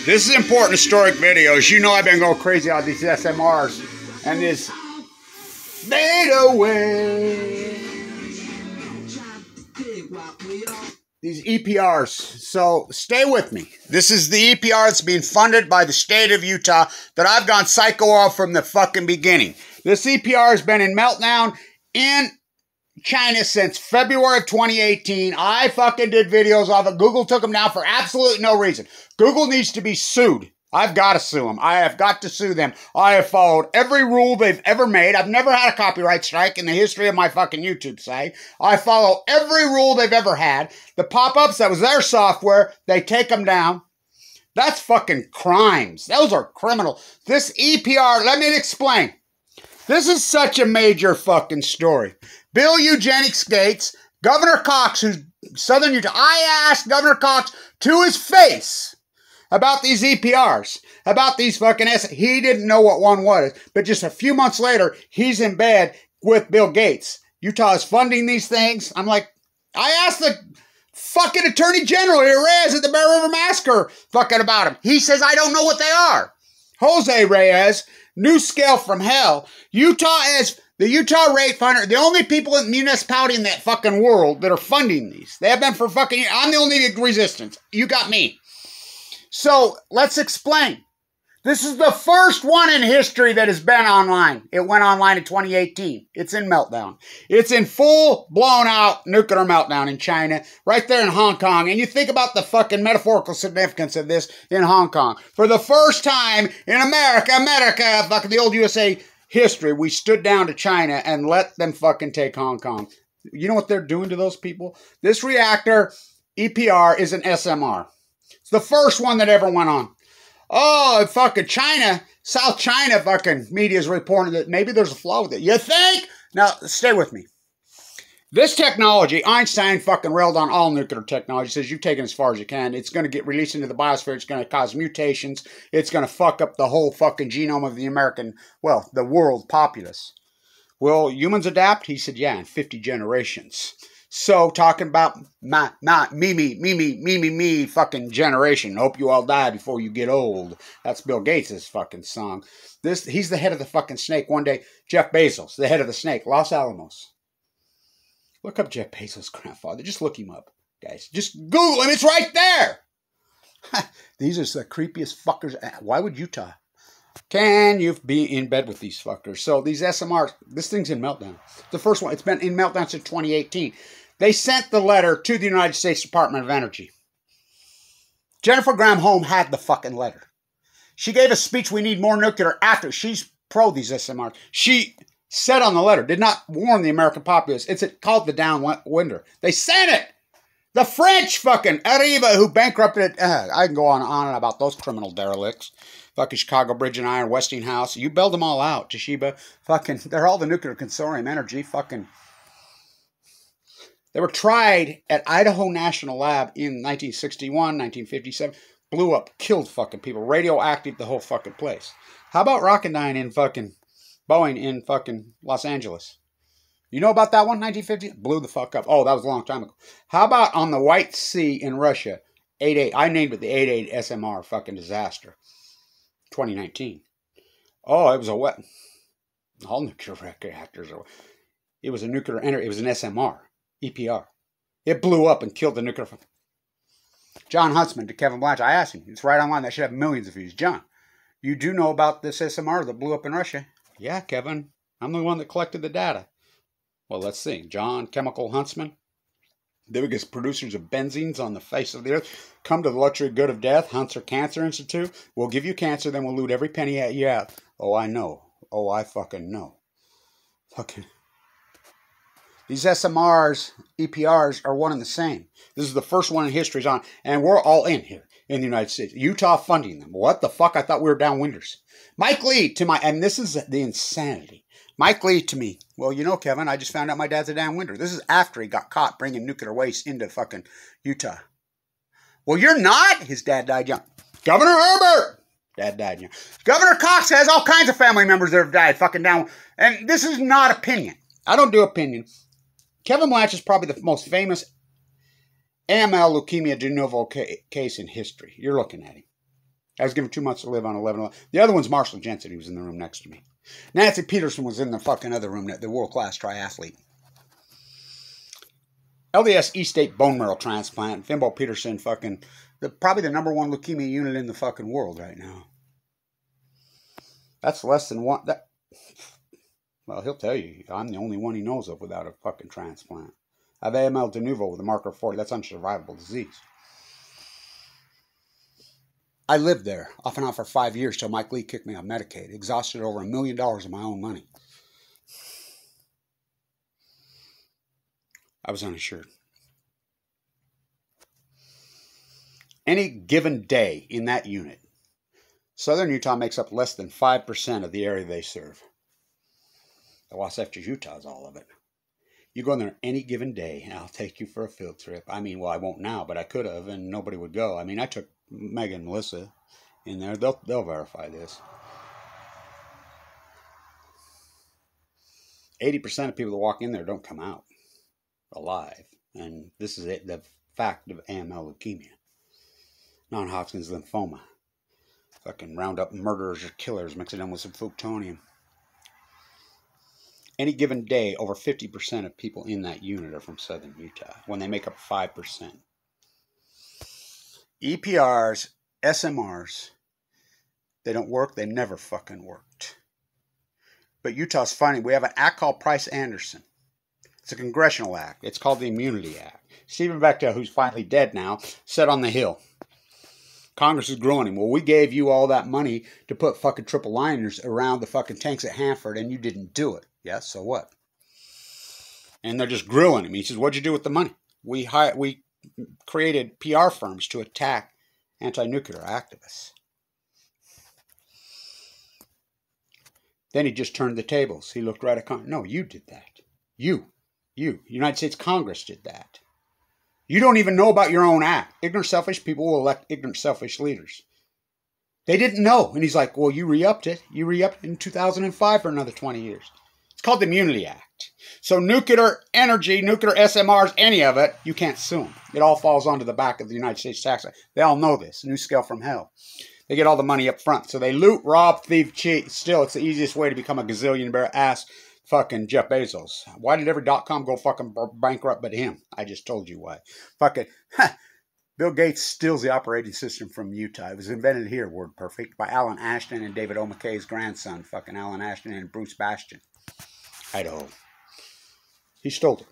This is important historic videos. You know I've been going crazy on these SMRs and this fade away. These EPRs. So stay with me. This is the EPR that's being funded by the state of Utah that I've gone psycho of from the fucking beginning. This EPR has been in meltdown in China since February of 2018. I fucking did videos of it. Google took them down for absolutely no reason. Google needs to be sued. I've got to sue them. I have got to sue them. I have followed every rule they've ever made. I've never had a copyright strike in the history of my fucking YouTube site. I follow every rule they've ever had. The pop-ups, that was their software. They take them down. That's fucking crimes. Those are criminal. This EPR, let me explain. This is such a major fucking story. Bill Eugenics Gates, Governor Cox, who's Southern Utah. I asked Governor Cox to his face about these EPRs, about these fucking He didn't know what one was, but just a few months later, he's in bed with Bill Gates. Utah is funding these things. I'm like, I asked the fucking Attorney General Reyes at the Bear River Massacre fucking about him. He says, I don't know what they are. Jose Reyes, new scale from hell. Utah is the Utah rate funder, the only people in the municipality in that fucking world that are funding these. They have been for fucking years. I'm the only resistance. You got me. So let's explain. This is the first one in history that has been online. It went online in 2018. It's in meltdown. It's in full blown out nuclear meltdown in China, right there in Hong Kong. And you think about the fucking metaphorical significance of this in Hong Kong. For the first time in America, fucking the old USA history, we stood down to China and let them fucking take Hong Kong. You know what they're doing to those people? This reactor, EPR, is an SMR. It's the first one that ever went on. Oh, fucking China, South China fucking media is reporting that maybe there's a flaw with it. You think? Now, stay with me. This technology, Einstein fucking railed on all nuclear technology, says you've taken as far as you can. It's going to get released into the biosphere. It's going to cause mutations. It's going to fuck up the whole fucking genome of the American, well, the world populace. Will humans adapt? He said, yeah, in 50 generations. So, talking about me fucking generation. Hope you all die before you get old. That's Bill Gates' fucking song. He's the head of the fucking snake. One day, Jeff Bezos, the head of the snake, Los Alamos. Look up Jeff Bezos' grandfather. Just look him up, guys. Just Google him. It's right there. These are the creepiest fuckers. Why would Utah? Can you be in bed with these fuckers? So these SMRs, this thing's in meltdown. The first one, it's been in meltdown since 2018. They sent the letter to the United States Department of Energy. Jennifer Granholm had the fucking letter. She gave a speech, we need more nuclear after. She's pro these SMRs. She said on the letter, did not warn the American populace. It's called the downwinder. They sent it. The French fucking Arriva who bankrupted it. I can go on and on about those criminal derelicts. Fucking Chicago Bridge and Iron, Westinghouse. You bailed them all out. Toshiba. Fucking, they're all the nuclear consortium energy. Fucking. They were tried at Idaho National Lab in 1961, 1957. Blew up, killed fucking people. Radioactive, the whole fucking place. How about Rocketdyne in fucking Boeing in fucking Los Angeles? You know about that one, 1950? Blew the fuck up. Oh, that was a long time ago. How about on the White Sea in Russia? 88. I named it the 88 SMR fucking disaster. 2019. Oh, it was a what? All nuclear reactors. It was a nuclear energy. It was an SMR. EPR. It blew up and killed the nuclear. John Huntsman to Kevin Blanch. I asked him. It's right online. That should have millions of views. John, you do know about this SMR that blew up in Russia? Yeah, Kevin. I'm the one that collected the data. Well, let's see. John Chemical Huntsman. The biggest producers of benzenes on the face of the earth. Come to the luxury good of death. Hunter Cancer Institute. We'll give you cancer, then we'll loot every penny at you out. Oh, I know. Oh, I fucking know. Fucking. These SMRs, EPRs are one and the same. This is the first one in history on, and we're all in here in the United States. Utah funding them. What the fuck? I thought we were downwinders. Mike Lee to my, and this is the insanity. Mike Lee to me. Well, you know, Kevin, I just found out my dad's a downwinder. This is after he got caught bringing nuclear waste into fucking Utah. Well, you're not. His dad died young. Governor Herbert. Dad died young. Governor Cox has all kinds of family members that have died fucking down. And this is not opinion. I don't do opinion. Kevin Blanch is probably the most famous AML leukemia de novo case in history. You're looking at him. I was given 2 months to live on 11. The other one's Marshall Jensen. He was in the room next to me. Nancy Peterson was in the fucking other room, the world-class triathlete. LDS East State bone marrow transplant. Fimbo Peterson, fucking, probably the #1 leukemia unit in the fucking world right now. That's less than one. Well, he'll tell you, I'm the only one he knows of without a fucking transplant. I have AML de novo with a marker of 40. That's unsurvivable disease. I lived there, off and on for 5 years, till Mike Lee kicked me off Medicaid. Exhausted over $1 million of my own money. I was uninsured. Any given day in that unit, Southern Utah makes up less than 5% of the area they serve. The Wasatch, Utah is all of it. You go in there any given day, and I'll take you for a field trip. I mean, well, I won't now, but I could have, and nobody would go. I mean, I took Megan and Melissa in there. They'll verify this. 80% of people that walk in there don't come out alive. And this is the fact of AML leukemia. Non-Hodgkin's lymphoma. Fucking round up murderers or killers, mix it in with some plutonium. Any given day, over 50% of people in that unit are from Southern Utah, when they make up 5%. EPRs, SMRs, they don't work. They never fucking worked. But Utah's funny. We have an act called Price-Anderson. It's a congressional act. It's called the Immunity Act. Stephen Bechtel, who's finally dead now, said on the Hill, Congress is growing him. Well, we gave you all that money to put fucking triple liners around the fucking tanks at Hanford, and you didn't do it. Yeah, so what? And they're just grilling him. He says, what'd you do with the money? We created PR firms to attack anti-nuclear activists. Then he just turned the tables. He looked right at Congress. No, you did that. You. United States Congress did that. You don't even know about your own act. Ignorant, selfish people will elect ignorant, selfish leaders. They didn't know. And he's like, well, you re-upped it. You re-upped it in 2005 for another 20 years. It's called the Immunity Act. So nuclear energy, nuclear SMRs, any of it, you can't sue them. It all falls onto the back of the United States tax. They all know this. New scale from hell. They get all the money up front. So they loot, rob, thief, cheat. Still, it's the easiest way to become a gazillionaire. Ask fucking Jeff Bezos. Why did every .com go fucking bankrupt but him? I just told you why. Fucking, Bill Gates steals the operating system from Utah. It was invented here, word perfect, by Alan Ashton and David O. McKay's grandson. Fucking Alan Ashton and Bruce Bastian. Idaho. He stole it.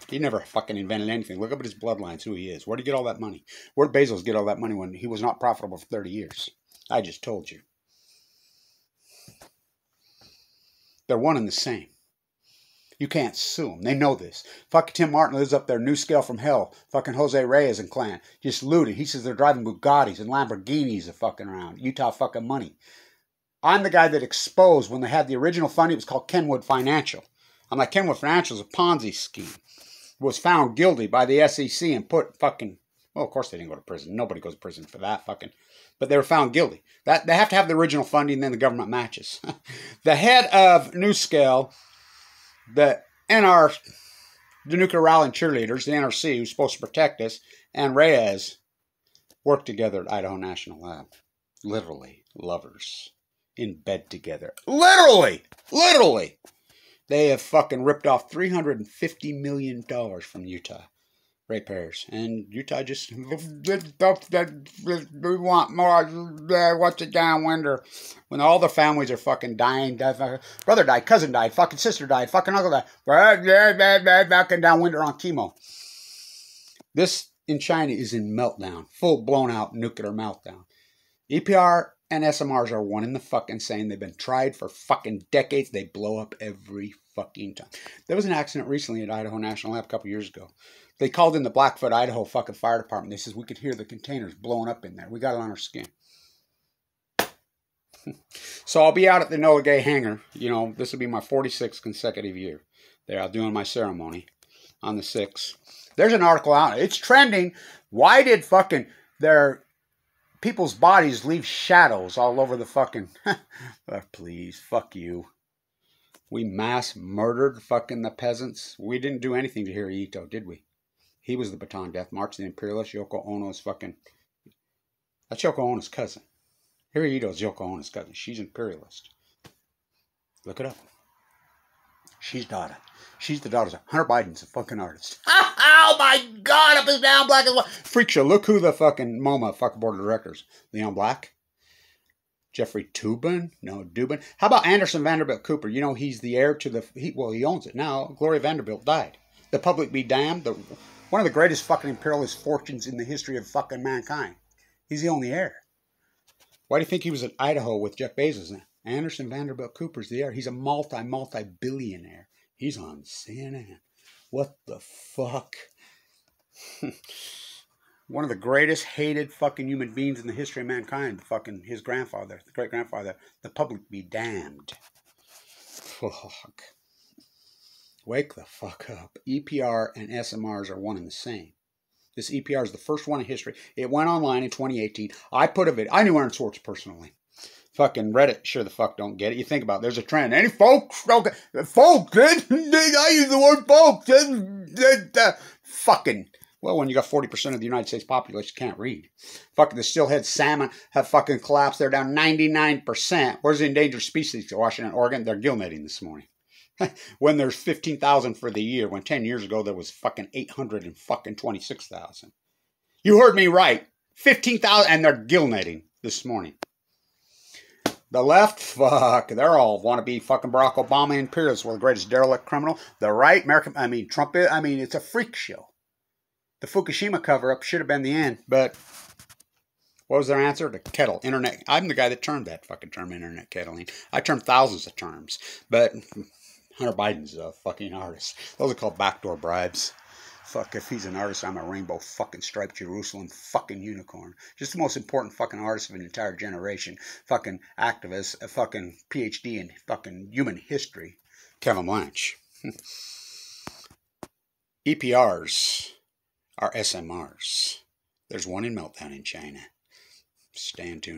He never fucking invented anything. Look up at his bloodlines, who he is. Where'd he get all that money? Where'd Bezos get all that money when he was not profitable for 30 years? I just told you. They're one and the same. You can't sue them. They know this. Fucking Tim Martin lives up there, new scale from hell. Fucking Jose Reyes and clan. Just looted. He says they're driving Bugattis and Lamborghinis are fucking around. Utah fucking money. I'm the guy that exposed when they had the original funding. It was called Kenwood Financial. I'm like, Kenwood Financial is a Ponzi scheme. Was found guilty by the SEC and put fucking, well, of course they didn't go to prison. Nobody goes to prison for that fucking, but they were found guilty. That they have to have the original funding, then the government matches. The head of New Scale, the Nuclear Rallying Cheerleaders, the NRC, who's supposed to protect us, and Reyes work together at Idaho National Lab. Literally, lovers in bed together. Literally. They have fucking ripped off $350 million from Utah ratepayers. And Utah just, we want more, what's it downwinder? When all the families are fucking dying, brother died, cousin died, fucking sister died, fucking uncle died, fucking downwinder on chemo. This in China is in meltdown, full blown out nuclear meltdown. EPR and SMRs are one in the fucking same. They've been tried for fucking decades. They blow up every fucking time. There was an accident recently at Idaho National Lab a couple years ago. They called in the Blackfoot, Idaho fucking fire department. They says, we could hear the containers blowing up in there. We got it on our skin. So I'll be out at the Enola Gay hangar. You know, this will be my 46th consecutive year. There, I'll doing my ceremony on the 6th. There's an article out. It's trending. Why did fucking their people's bodies leave shadows all over the fucking... please, fuck you. We mass murdered fucking the peasants. We didn't do anything to Hirohito, did we? He was the Bataan Death March, the imperialist. Yoko Ono's fucking... That's Yoko Ono's cousin. Hirohito's Yoko Ono's cousin. She's imperialist. Look it up. She's the daughter of Hunter Biden's a fucking artist. Oh my God, up is down, black is white. Freak show. Look who the fucking MoMA fucking board of directors. Leon Black? Jeffrey Toobin? No, Dubin. How about Anderson Vanderbilt Cooper? You know, he's the heir to the... he owns it now. Gloria Vanderbilt died. The public be damned. One of the greatest fucking imperialist fortunes in the history of fucking mankind. He's the only heir. Why do you think he was in Idaho with Jeff Bezos now? Anderson Vanderbilt Cooper's the heir. He's a multi-billionaire. He's on CNN. What the fuck? One of the greatest hated fucking human beings in the history of mankind. Fucking his grandfather, the great-grandfather. The public be damned. Fuck. Wake the fuck up. EPR and SMRs are one and the same. This EPR is the first one in history. It went online in 2018. I put a video. I knew Aaron Swartz personally. Fucking Reddit sure the fuck don't get it. You think about it, there's a trend. Any folks? Okay. Folks, I use the word folks. Fucking, well, when you got 40% of the United States population can't read. Fucking the steelhead salmon have fucking collapsed. They're down 99%. Where's the endangered species? Washington, Oregon, they're gill netting this morning. When there's 15,000 for the year, when 10 years ago there was fucking 826,000. You heard me right. 15,000, and they're gill netting this morning. The left, fuck, they're all want to be fucking Barack Obama imperialists. We're the greatest derelict criminal. The right, Trump, it's a freak show. The Fukushima cover-up should have been the end, but what was their answer? The kettle, internet. I'm the guy that termed that fucking term, internet kettling. I termed thousands of terms, but Hunter Biden's a fucking artist. Those are called backdoor bribes. Fuck, if he's an artist, I'm a rainbow fucking striped Jerusalem fucking unicorn. Just the most important fucking artist of an entire generation. Fucking activist, a fucking PhD in fucking human history. Kevin Blanch. EPRs are SMRs. There's one in Meltdown in China. Stand tuned.